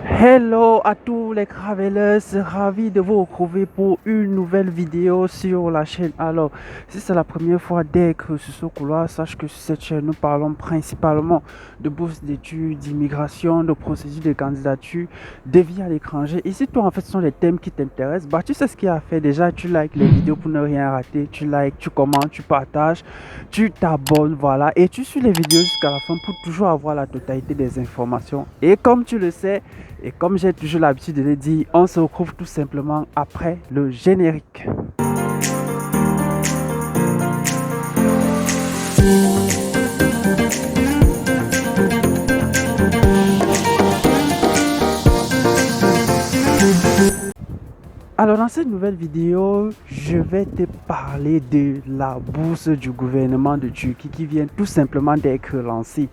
Hello à tous les travelers, ravi de vous retrouver pour une nouvelle vidéo sur la chaîne. Alors, si c'est la première fois d'être sur ce couloir, sache que sur cette chaîne, nous parlons principalement de bourses d'études, d'immigration, de procédures de candidature, de vie à l'étranger. Et si toi, en fait, ce sont les thèmes qui t'intéressent, bah, tu sais ce qu'il y a à faire. Déjà, tu likes les vidéos pour ne rien rater. Tu likes, tu commentes, tu partages, tu t'abonnes, voilà. Et tu suis les vidéos jusqu'à la fin pour toujours avoir la totalité des informations. Et comme tu le sais, et comme j'ai toujours l'habitude de le dire, on se retrouve tout simplement après le générique. Alors dans cette nouvelle vidéo, je vais te parler de la bourse du gouvernement de Turquie qui vient tout simplement d'être lancée.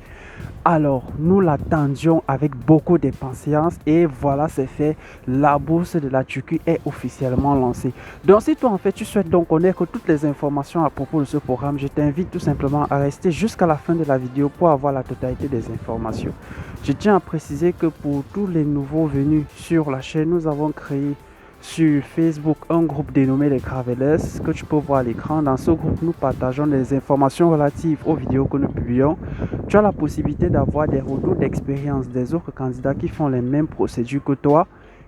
Alors, nous l'attendions avec beaucoup d'impatience et voilà, c'est fait. La bourse de la Turquie est officiellement lancée. Donc, si toi, en fait, tu souhaites donc connaître toutes les informations à propos de ce programme, je t'invite tout simplement à rester jusqu'à la fin de la vidéo pour avoir la totalité des informations. Je tiens à préciser que pour tous les nouveaux venus sur la chaîne, nous avons créé sur Facebook un groupe dénommé les Travelers que tu peux voir à l'écran. Dans ce groupe, nous partageons des informations relatives aux vidéos que nous publions. Tu as la possibilité d'avoir des retours d'expérience des autres candidats qui font les mêmes procédures que toi.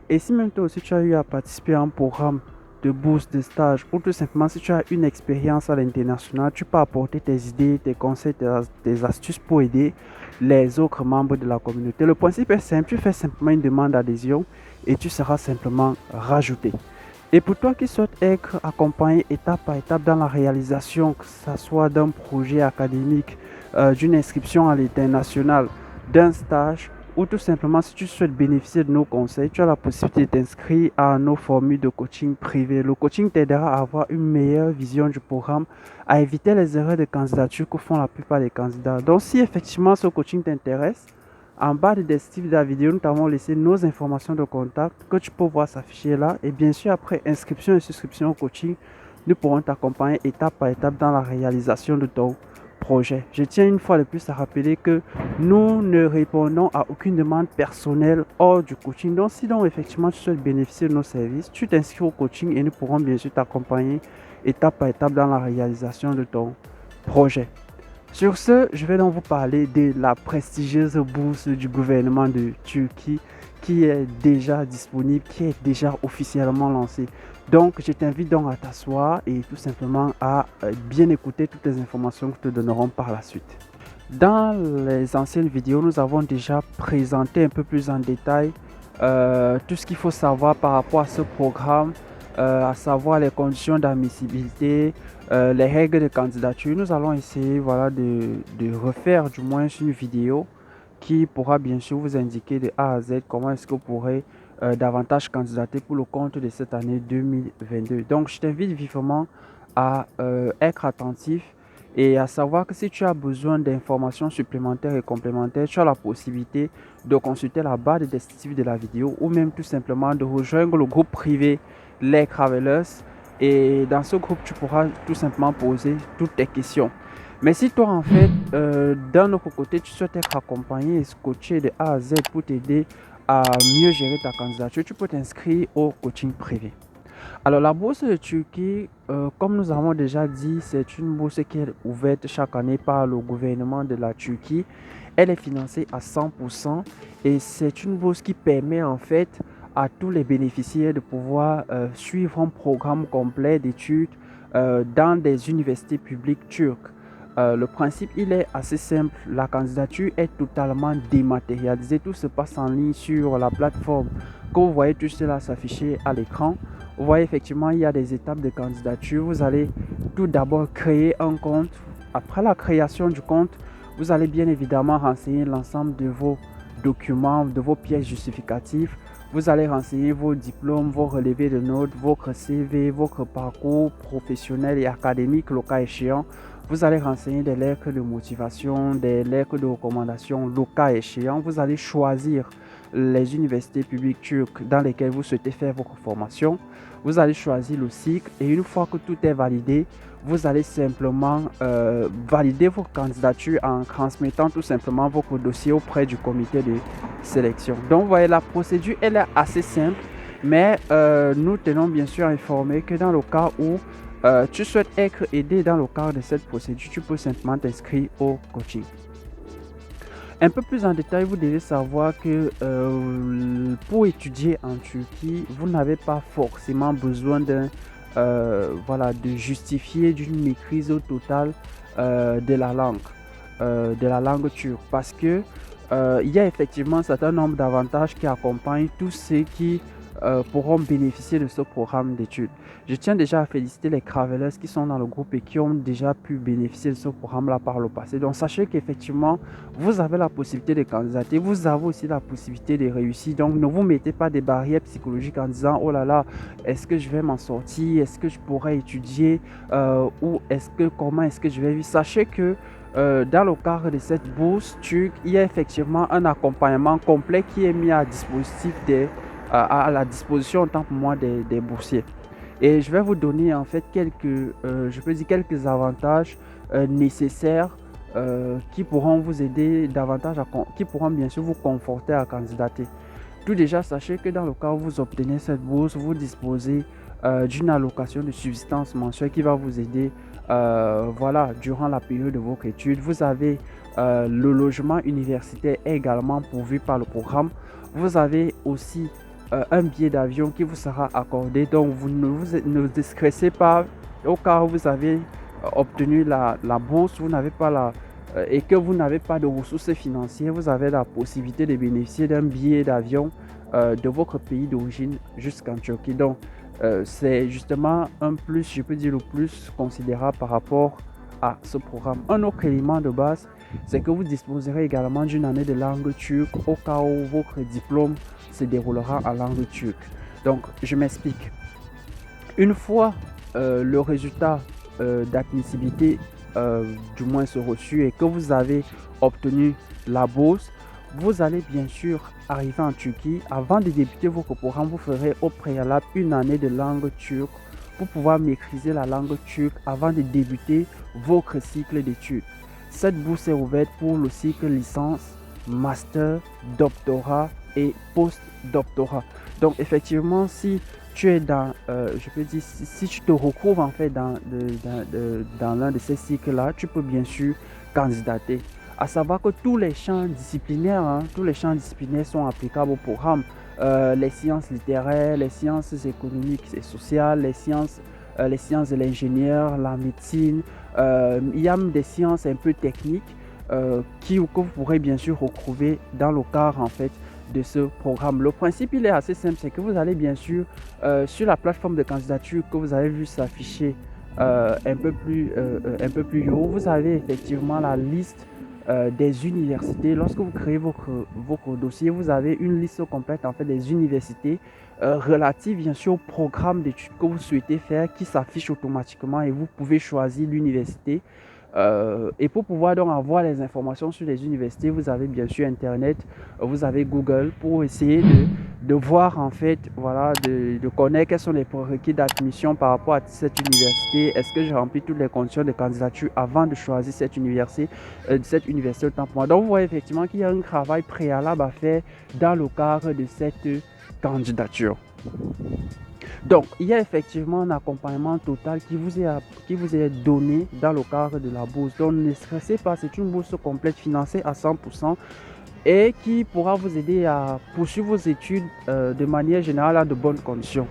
Et si même toi aussi tu as eu à participer à un programme de bourse, de stage, ou tout simplement si tu as une expérience à l'international, tu peux apporter tes idées, tes conseils, tes astuces pour aider les autres membres de la communauté. Le principe est simple, tu fais simplement une demande d'adhésion et tu seras simplement rajouté. Et pour toi qui souhaites être accompagné étape par étape dans la réalisation, que ce soit d'un projet académique, d'une inscription à l'international, d'un stage, ou tout simplement si tu souhaites bénéficier de nos conseils, tu as la possibilité de t'inscrire à nos formules de coaching privé. Le coaching t'aidera à avoir une meilleure vision du programme, à éviter les erreurs de candidature que font la plupart des candidats. Donc si effectivement ce coaching t'intéresse, en bas de descriptif de la vidéo, nous t'avons laissé nos informations de contact que tu peux voir s'afficher là. Et bien sûr, après inscription et souscription au coaching, nous pourrons t'accompagner étape par étape dans la réalisation de ton projet. Je tiens une fois de plus à rappeler que nous ne répondons à aucune demande personnelle hors du coaching. Donc, si donc effectivement tu souhaites bénéficier de nos services, tu t'inscris au coaching et nous pourrons bien sûr t'accompagner étape par étape dans la réalisation de ton projet. Sur ce, je vais donc vous parler de la prestigieuse bourse du gouvernement de Turquie qui est déjà disponible, qui est déjà officiellement lancée. Donc, je t'invite donc à t'asseoir et tout simplement à bien écouter toutes les informations que nous te donnerons par la suite. Dans les anciennes vidéos, nous avons déjà présenté un peu plus en détail tout ce qu'il faut savoir par rapport à ce programme, à savoir les conditions d'admissibilité, les règles de candidature. Nous allons essayer voilà, de refaire du moins une vidéo qui pourra bien sûr vous indiquer de A à Z comment est-ce que vous pourrez davantage candidater pour le compte de cette année 2022. Donc je t'invite vivement à être attentif et à savoir que si tu as besoin d'informations supplémentaires et complémentaires, tu as la possibilité de consulter la barre de descriptif de la vidéo ou même tout simplement de rejoindre le groupe privé Les Travelers. Et dans ce groupe, tu pourras tout simplement poser toutes tes questions. Mais si toi, en fait, d'un autre côté, tu souhaites être accompagné et coaché de A à Z pour t'aider à mieux gérer ta candidature, tu peux t'inscrire au coaching privé. Alors, la bourse de Turquie, comme nous avons déjà dit, c'est une bourse qui est ouverte chaque année par le gouvernement de la Turquie. Elle est financée à 100% et c'est une bourse qui permet en fait à tous les bénéficiaires de pouvoir suivre un programme complet d'études dans des universités publiques turques. Le principe, il est assez simple. La candidature est totalement dématérialisée. Tout se passe en ligne sur la plateforme. Quand vous voyez tout cela s'afficher à l'écran, vous voyez effectivement, il y a des étapes de candidature. Vous allez tout d'abord créer un compte. Après la création du compte, vous allez bien évidemment renseigner l'ensemble de vos documents, de vos pièces justificatives. Vous allez renseigner vos diplômes, vos relevés de notes, votre CV, votre parcours professionnel et académique, le cas échéant, Vous allez renseigner des lettres de motivation, des lettres de recommandation, le cas échéant. Vous allez choisir les universités publiques turques dans lesquelles vous souhaitez faire votre formation. Vous allez choisir le cycle et une fois que tout est validé, vous allez simplement valider votre candidature en transmettant tout simplement votre dossier auprès du comité de sélection. Donc, vous voyez, la procédure, elle est assez simple, mais nous tenons bien sûr à informer que dans le cas où tu souhaites être aidé dans le cadre de cette procédure, tu peux simplement t'inscrire au coaching. Un peu plus en détail, vous devez savoir que pour étudier en Turquie, vous n'avez pas forcément besoin de justifier d'une maîtrise totale de la langue turque, parce que il y a effectivement un certain nombre d'avantages qui accompagnent tous ceux qui pourront bénéficier de ce programme d'études. Je tiens déjà à féliciter les Travelers qui sont dans le groupe et qui ont déjà pu bénéficier de ce programme-là par le passé. Donc sachez qu'effectivement, vous avez la possibilité de candidater, vous avez aussi la possibilité de réussir. Donc ne vous mettez pas des barrières psychologiques en disant « Oh là là, est-ce que je vais m'en sortir? Est-ce que je pourrais étudier? Ou comment est-ce que je vais vivre ?» Sachez que dans le cadre de cette bourse turque, il y a effectivement un accompagnement complet qui est mis à la disposition autant pour moi des boursiers. Et je vais vous donner en fait quelques avantages nécessaires qui pourront vous aider davantage, qui pourront bien sûr vous conforter à candidater. Tout déjà, sachez que dans le cas où vous obtenez cette bourse, vous disposez d'une allocation de subsistance mensuelle qui va vous aider durant la période de votre étude. Vous avez le logement universitaire également pourvu par le programme. Vous avez aussi un billet d'avion qui vous sera accordé. Donc, vous ne stressez pas au cas où vous avez obtenu la bourse, vous n'avez pas et que vous n'avez pas de ressources financières. Vous avez la possibilité de bénéficier d'un billet d'avion de votre pays d'origine jusqu'en Turquie. Donc, c'est justement un plus, je peux dire le plus considérable par rapport à ce programme. Un autre élément de base, c'est que vous disposerez également d'une année de langue turque au cas où votre diplôme se déroulera en langue turque. Donc, je m'explique. Une fois le résultat d'admissibilité du moins reçu et que vous avez obtenu la bourse, vous allez bien sûr arriver en Turquie. Avant de débuter votre programme, vous ferez au préalable une année de langue turque pour pouvoir maîtriser la langue turque avant de débuter votre cycle d'études. Cette bourse est ouverte pour le cycle licence, master, doctorat et post-doctorat. Donc effectivement, si tu es si tu te retrouves en fait dans l'un de ces cycles-là, tu peux bien sûr candidater. À savoir que tous les champs disciplinaires sont applicables au programme. Les sciences littéraires, les sciences économiques et sociales, les sciences de l'ingénieur, la médecine. Il y a même des sciences un peu techniques que vous pourrez bien sûr retrouver dans le cadre en fait de ce programme. Le principe il est assez simple, c'est que vous allez bien sûr sur la plateforme de candidature que vous avez vu s'afficher un peu plus haut, vous avez effectivement la liste des universités. Lorsque vous créez votre dossier, vous avez une liste complète en fait des universités relatives bien sûr au programme d'études que vous souhaitez faire qui s'affiche automatiquement et vous pouvez choisir l'université. Et pour pouvoir donc avoir les informations sur les universités, vous avez bien sûr Internet, vous avez Google pour essayer de voir en fait, de connaître quels sont les prérequis d'admission par rapport à cette université. Est-ce que j'ai rempli toutes les conditions de candidature avant de choisir cette université autant pour moi. Donc vous voyez effectivement qu'il y a un travail préalable à faire dans le cadre de cette candidature. Donc, il y a effectivement un accompagnement total qui vous est donné dans le cadre de la bourse. Donc, ne stressez pas, c'est une bourse complète financée à 100% et qui pourra vous aider à poursuivre vos études de manière générale à de bonnes conditions.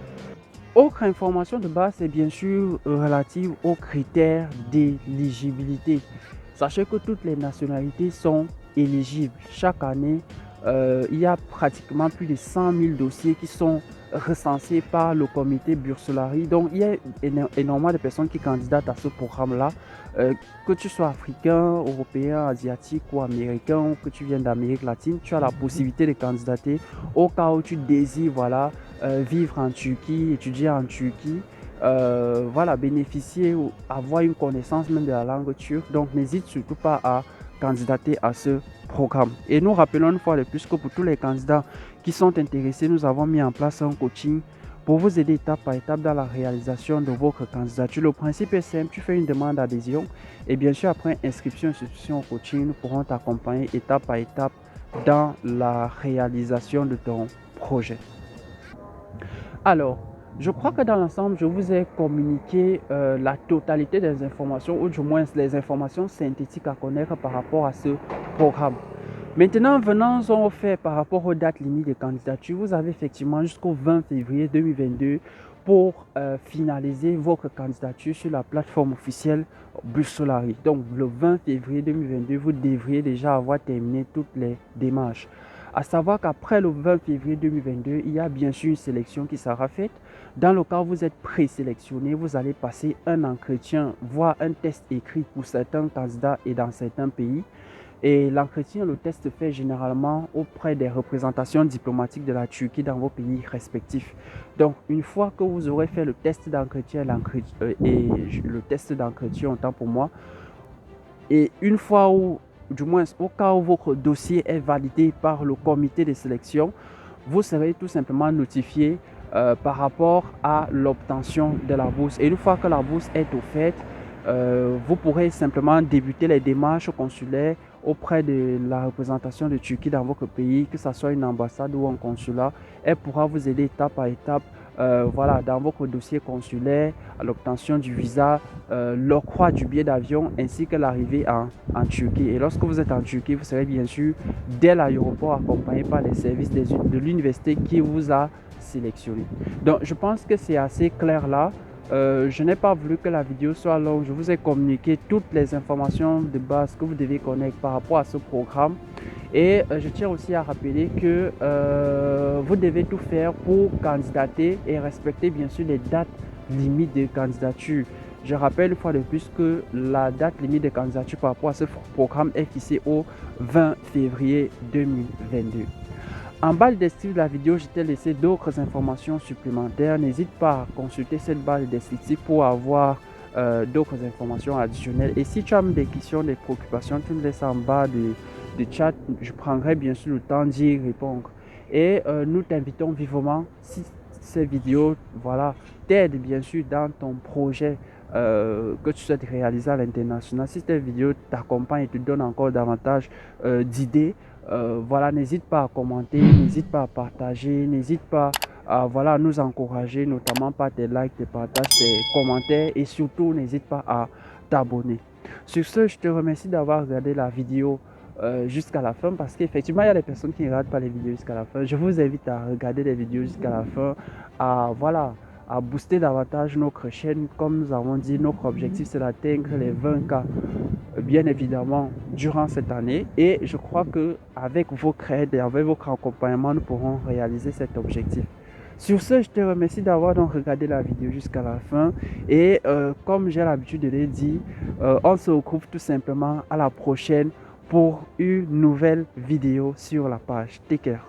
Autre information de base, c'est bien sûr relative aux critères d'éligibilité. Sachez que toutes les nationalités sont éligibles. Chaque année, il y a pratiquement plus de 100 000 dossiers qui sont recensés par le comité Bursalari. Donc, il y a énormément de personnes qui candidatent à ce programme-là. Que tu sois africain, européen, asiatique ou américain, ou que tu viennes d'Amérique latine, tu as la possibilité de candidater au cas où tu désires vivre en Turquie, étudier en Turquie. voilà, bénéficier ou avoir une connaissance même de la langue turque. Donc, n'hésite surtout pas à candidater à ce programme. Et nous rappelons une fois de plus que pour tous les candidats qui sont intéressés, nous avons mis en place un coaching pour vous aider étape par étape dans la réalisation de votre candidature. Le principe est simple, tu fais une demande d'adhésion et bien sûr après inscription et souscription au coaching, nous pourrons t'accompagner étape par étape dans la réalisation de ton projet. Alors, je crois que dans l'ensemble, je vous ai communiqué la totalité des informations, ou du moins les informations synthétiques à connaître par rapport à ce programme. Maintenant, venons-en au fait par rapport aux dates limites de candidature. Vous avez effectivement jusqu'au 20 février 2022 pour finaliser votre candidature sur la plateforme officielle Busolari. Donc, le 20 février 2022, vous devriez déjà avoir terminé toutes les démarches. À savoir qu'après le 20 février 2022, il y a bien sûr une sélection qui sera faite. Dans le cas où vous êtes présélectionné, vous allez passer un entretien, voire un test écrit pour certains candidats et dans certains pays. Et l'entretien, le test se fait généralement auprès des représentations diplomatiques de la Turquie dans vos pays respectifs. Donc, une fois que vous aurez fait le test d'entretien et le test d'entretien, autant pour moi, et une fois où, du moins au cas où votre dossier est validé par le comité de sélection, vous serez tout simplement notifié par rapport à l'obtention de la bourse. Et une fois que la bourse est offerte, vous pourrez simplement débuter les démarches consulaires auprès de la représentation de Turquie dans votre pays, que ce soit une ambassade ou un consulat. Elle pourra vous aider étape par étape voilà, dans votre dossier consulaire, à l'obtention du visa, l'octroi du billet d'avion ainsi que l'arrivée en Turquie. Et lorsque vous êtes en Turquie, vous serez bien sûr dès l'aéroport accompagné par les services de l'université qui vous a sélectionné. Donc je pense que c'est assez clair là. Je n'ai pas voulu que la vidéo soit longue. Je vous ai communiqué toutes les informations de base que vous devez connaître par rapport à ce programme. Et je tiens aussi à rappeler que vous devez tout faire pour candidater et respecter bien sûr les dates limites de candidature. Je rappelle une fois de plus que la date limite de candidature par rapport à ce programme est fixée au 20 février 2022. En bas de description de la vidéo, je t'ai laissé d'autres informations supplémentaires. N'hésite pas à consulter cette barre de description pour avoir d'autres informations additionnelles. Et si tu as des questions, des préoccupations, tu me laisses en bas de chat. Je prendrai bien sûr le temps d'y répondre. Et nous t'invitons vivement, si ces vidéos voilà, t'aident bien sûr dans ton projet que tu souhaites réaliser à l'international, si cette vidéo t'accompagne et te donne encore davantage d'idées, voilà, n'hésite pas à commenter, n'hésite pas à partager, n'hésite pas à voilà, nous encourager, notamment par tes likes, tes partages, tes commentaires et surtout n'hésite pas à t'abonner. Sur ce, je te remercie d'avoir regardé la vidéo jusqu'à la fin parce qu'effectivement il y a des personnes qui ne regardent pas les vidéos jusqu'à la fin. Je vous invite à regarder les vidéos jusqu'à la fin, à voilà, à booster davantage notre chaîne. Comme nous avons dit, notre objectif c'est d'atteindre les 20K bien évidemment durant cette année et je crois que avec vos crédits et avec votre accompagnement nous pourrons réaliser cet objectif. Sur ce, je te remercie d'avoir donc regardé la vidéo jusqu'à la fin et comme j'ai l'habitude de le dire, on se retrouve tout simplement à la prochaine pour une nouvelle vidéo sur la page. Take care.